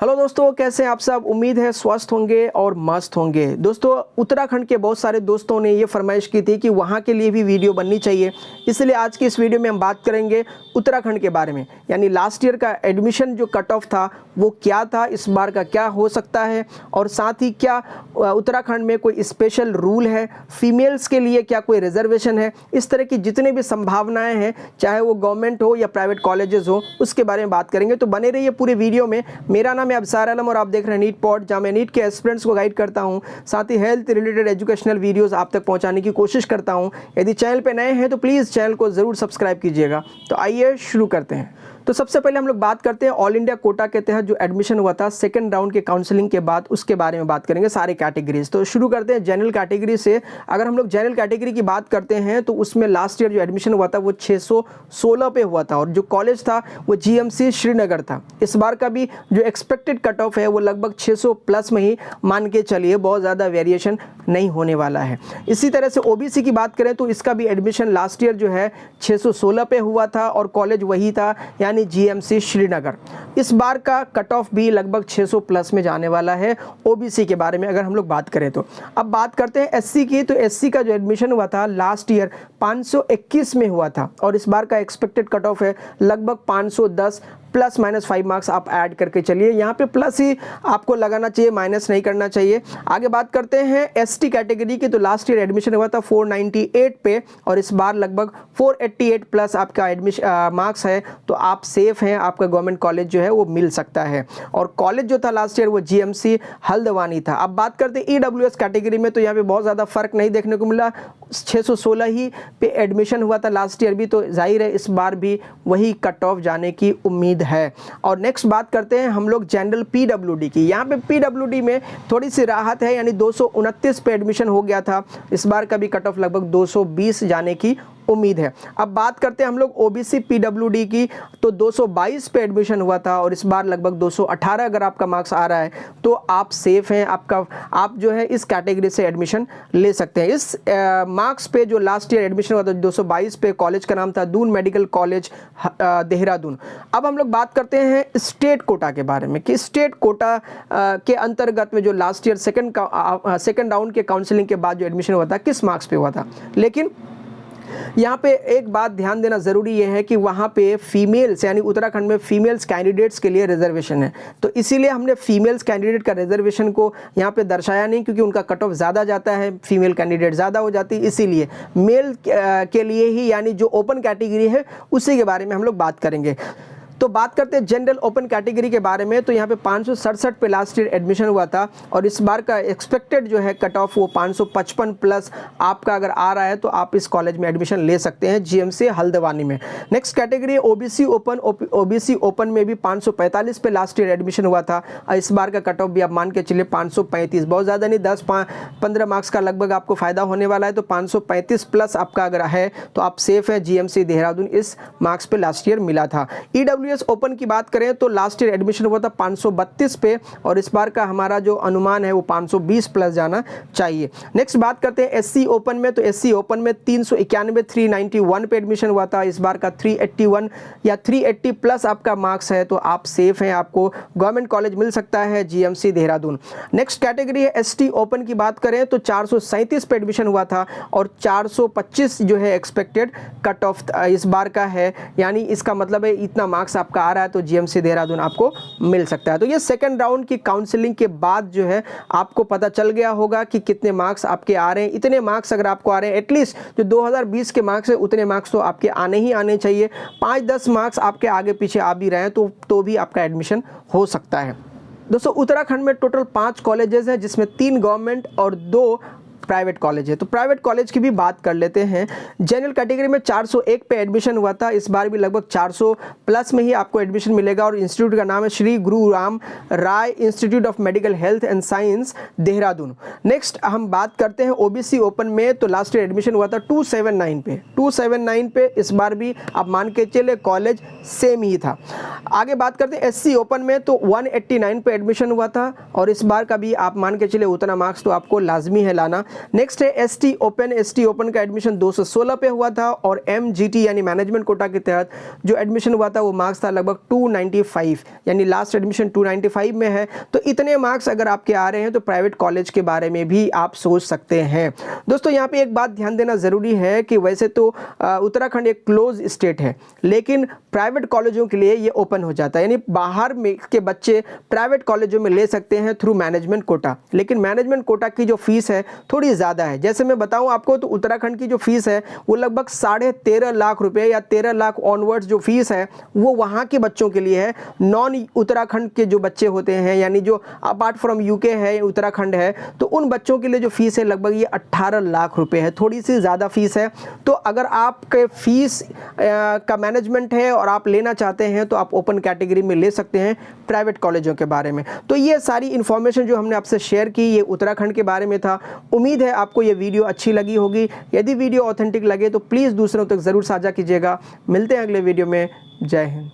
Hello दोस्तों, कैसे हैं आप सब। उम्मीद है स्वस्थ होंगे और मस्त होंगे। दोस्तों, उत्तराखंड के बहुत सारे दोस्तों ने ये फरमाइश की थी कि वहाँ के लिए भी वीडियो बननी चाहिए, इसलिए आज की इस वीडियो में हम बात करेंगे उत्तराखंड के बारे में। यानी लास्ट ईयर का एडमिशन जो कट ऑफ था वो क्या था, इस बार का क्या हो सकता है, और साथ ही क्या उत्तराखंड में कोई स्पेशल रूल है, फीमेल्स के लिए क्या कोई रिजर्वेशन है। इस तरह की जितने भी संभावनाएँ हैं, चाहे वो गवर्नमेंट हो या प्राइवेट कॉलेजेस हो, उसके बारे में बात करेंगे। तो बने रहिए पूरे वीडियो में। मेरा नाम है अबसार आलम और आप देख रहे हैं नीट पॉड, जहां मैं नीट के एस्पिरेंट्स को गाइड करता हूं, साथ ही हेल्थ रिलेटेड एजुकेशनल वीडियोस आप तक पहुंचाने की कोशिश करता हूं। यदि चैनल पे नए हैं तो प्लीज़ चैनल को ज़रूर सब्सक्राइब कीजिएगा। तो आइए शुरू करते हैं। तो सबसे पहले हम लोग बात करते हैं ऑल इंडिया कोटा के तहत जो एडमिशन हुआ था सेकंड राउंड के काउंसलिंग के बाद, उसके बारे में बात करेंगे, सारे कैटेगरीज। तो शुरू करते हैं जनरल कैटेगरी से। अगर हम लोग जनरल कैटेगरी की बात करते हैं तो उसमें लास्ट ईयर जो एडमिशन हुआ था वो 616 पे हुआ था, और जो कॉलेज था वो GMC श्रीनगर था। इस बार का भी जो एक्सपेक्टेड कट ऑफ है वो लगभग 600 प्लस में ही मान के चलिए, बहुत ज़्यादा वेरिएशन नहीं होने वाला है। इसी तरह से OBC की बात करें तो इसका भी एडमिशन लास्ट ईयर जो है 616 पे हुआ था और कॉलेज वही था, यानी GMC श्रीनगर। इस बार का कट ऑफ भी लगभग 600 प्लस में जाने वाला है OBC के बारे में अगर हम लोग बात करें तो। अब बात करते हैं SC की। तो SC का जो एडमिशन हुआ था लास्ट ईयर 521 में हुआ था, और इस बार का एक्सपेक्टेड कट ऑफ है लगभग 510 प्लस माइनस 5 मार्क्स आप ऐड करके चलिए। यहाँ पे प्लस ही आपको लगाना चाहिए, माइनस नहीं करना चाहिए। आगे बात करते हैं ST कैटेगरी की। तो लास्ट ईयर एडमिशन हुआ था 498 पे, और इस बार लगभग 488 प्लस आपका एडमिशन मार्क्स है, तो आप सेफ हैं, आपका गवर्नमेंट कॉलेज जो है वो मिल सकता है। और कॉलेज जो था लास्ट ईयर वो GMC हल्द्वानी था। अब बात करते हैं EWS कैटेगरी में। तो यहाँ पे बहुत ज़्यादा फर्क नहीं देखने को मिला, 616 ही पे एडमिशन हुआ था लास्ट ईयर भी, तो जाहिर है इस बार भी वही कट ऑफ जाने की उम्मीद है। और नेक्स्ट बात करते हैं हम लोग जनरल PWD की। यहाँ पे PWD में थोड़ी सी राहत है, यानी 229 पे एडमिशन हो गया था। इस बार का भी कट ऑफ लगभग 220 जाने की उम्मीद है। अब बात करते हैं हम लोग OBC PWD की। तो 222 पे एडमिशन हुआ था, और इस बार लगभग 218 अगर आपका मार्क्स आ रहा है तो आप सेफ हैं, आप जो है इस कैटेगरी से एडमिशन ले सकते हैं। इस मार्क्स पे जो लास्ट ईयर एडमिशन हुआ था 222 पे, कॉलेज का नाम था दून मेडिकल कॉलेज देहरादून। अब हम लोग बात करते हैं स्टेट कोटा के बारे में कि स्टेट कोटा के अंतर्गत में जो लास्ट ईयर सेकंड राउंड के काउंसलिंग के बाद जो एडमिशन हुआ था किस मार्क्स पे हुआ था। लेकिन यहाँ पे एक बात ध्यान देना ज़रूरी ये है कि वहाँ पे फीमेल्स, यानी उत्तराखंड में फीमेल्स कैंडिडेट्स के लिए रिजर्वेशन है, तो इसीलिए हमने फीमेल्स कैंडिडेट का रिजर्वेशन को यहाँ पे दर्शाया नहीं, क्योंकि उनका कट ऑफ ज़्यादा जाता है, फीमेल कैंडिडेट ज़्यादा हो जाती है। इसीलिए मेल के लिए ही, यानी जो ओपन कैटेगरी है उसी के बारे में हम लोग बात करेंगे। तो बात करते हैं जनरल ओपन कैटेगरी के बारे में। तो यहाँ पे 567 पे लास्ट ईयर एडमिशन हुआ था, और इस बार का एक्सपेक्टेड जो है कट ऑफ वो 555 प्लस आपका अगर आ रहा है तो आप इस कॉलेज में एडमिशन ले सकते हैं GMC हल्द्वानी में। Next category OBC open. OBC open में भी 545 पे लास्ट ईयर एडमिशन हुआ था, और इस बार का कट ऑफ भी आप मान के चलिए 535, बहुत ज़्यादा नहीं, 10-15 मार्क्स का लगभग आपको फ़ायदा होने वाला है। तो 535 प्लस आपका अगर है तो आप सेफ है, GMC देहरादून इस मार्क्स पे लास्ट ईयर मिला था। EWS ओपन की बात करें तो लास्ट ईयर एडमिशन हुआ था 532 पे, और इस बार का हमारा जो अनुमान है वो 520 प्लस जाना चाहिए। नेक्स्ट बात करते हैं SC ओपन में। तो SC ओपन में 391 391 पे एडमिशन हुआ था, इस बार का 381 या 380 प्लस आपका मार्क्स है, तो आप सेफ हैं, आपको गवर्नमेंट कॉलेज मिल सकता है GMC देहरादून। नेक्स्ट कैटेगरी है ST ओपन की बात करें तो 437 पे एडमिशन हुआ था, और 425 जो है एक्सपेक्टेड कट ऑफ इस बार का है, यानी इसका मतलब है इतना मार्क्स आपका आ रहा है तो GMC देहरादून आपको मिल सकता है। तो ये सेकंड राउंड की काउंसलिंग के बाद जो है आपको पता चल गया होगा कि कितने मार्क्स आपके आ रहे हैं। इतने मार्क्स अगर आपको आ रहे हैं, एटलीस्ट जो 2020 के मार्क्स है उतने मार्क्स तो आपके आने ही आने चाहिए। 5-10 मार्क्स आपके आगे पीछे आ भी रहे हैं तो भी आपका एडमिशन हो सकता है। दोस्तों, उत्तराखंड में टोटल 5 कॉलेजेस हैं, जिसमें 3 गवर्नमेंट और 2 प्राइवेट कॉलेज है। तो प्राइवेट कॉलेज की भी बात कर लेते हैं। जनरल कैटेगरी में 401 पे एडमिशन हुआ था, इस बार भी लगभग 400 प्लस में ही आपको एडमिशन मिलेगा, और इंस्टीट्यूट का नाम है Shri Guru Ram Rai institute of medical health and science Dehradun. Next हम बात करते हैं OBC ओपन में। तो लास्ट ईयर एडमिशन हुआ था 279 पे, इस बार भी आप मान के चले कॉलेज सेम ही था। आगे बात करते हैं SC ओपन में। तो 189 पे एडमिशन हुआ था, और इस बार का भी आप मान के चले उतना मार्क्स तो आपको लाजमी है लाना, नेक्स्ट है एसटी ओपन का एडमिशन 216 पे हुआ था और एमजीटी यानी मैनेजमेंट कोटा के तहत जो एडमिशन हुआ था वो मार्क्स था लगभग 295, यानी लास्ट एडमिशन 295 में है। तो इतने मार्क्स अगर आपके आ रहे हैं तो प्राइवेट कॉलेज के बारे में भी आप सोच सकते हैं। दोस्तों यहाँ पे एक बात ध्यान देना ज़रूरी है कि वैसे तो उत्तराखंड एक क्लोज स्टेट है, लेकिन प्राइवेट कॉलेजों के लिए ये ओपन हो जाता है, यानी बाहर में के बच्चे प्राइवेट कॉलेजों में ले सकते हैं थ्रू मैनेजमेंट कोटा। लेकिन मैनेजमेंट कोटा की जो फीस है थोड़ी ज़्यादा है। जैसे मैं बताऊं आपको तो उत्तराखंड की जो फीस है वो लगभग 13.5 लाख रुपए या 13 लाख ऑनवर्ड्स जो फीस है वो वहाँ के बच्चों के लिए है। नॉन उत्तराखंड के जो बच्चे होते हैं, यानी जो अपार्ट फ्रॉम यूके है, उत्तराखंड है, तो उन बच्चों के लिए जो फीस है लगभग ये 18 लाख रुपए है, थोड़ी सी ज़्यादा फीस है। तो अगर आपके फीस का मैनेजमेंट है और आप लेना चाहते हैं तो आप ओपन कैटेगरी में ले सकते हैं प्राइवेट कॉलेजों के बारे में। तो ये सारी इन्फॉर्मेशन जो हमने आपसे शेयर की ये उत्तराखंड के बारे में था। उम्मीद है आपको ये वीडियो अच्छी लगी होगी। यदि वीडियो ऑथेंटिक लगे तो प्लीज़ दूसरों तक ज़रूर साझा कीजिएगा। मिलते हैं अगले वीडियो में। जय हिंद।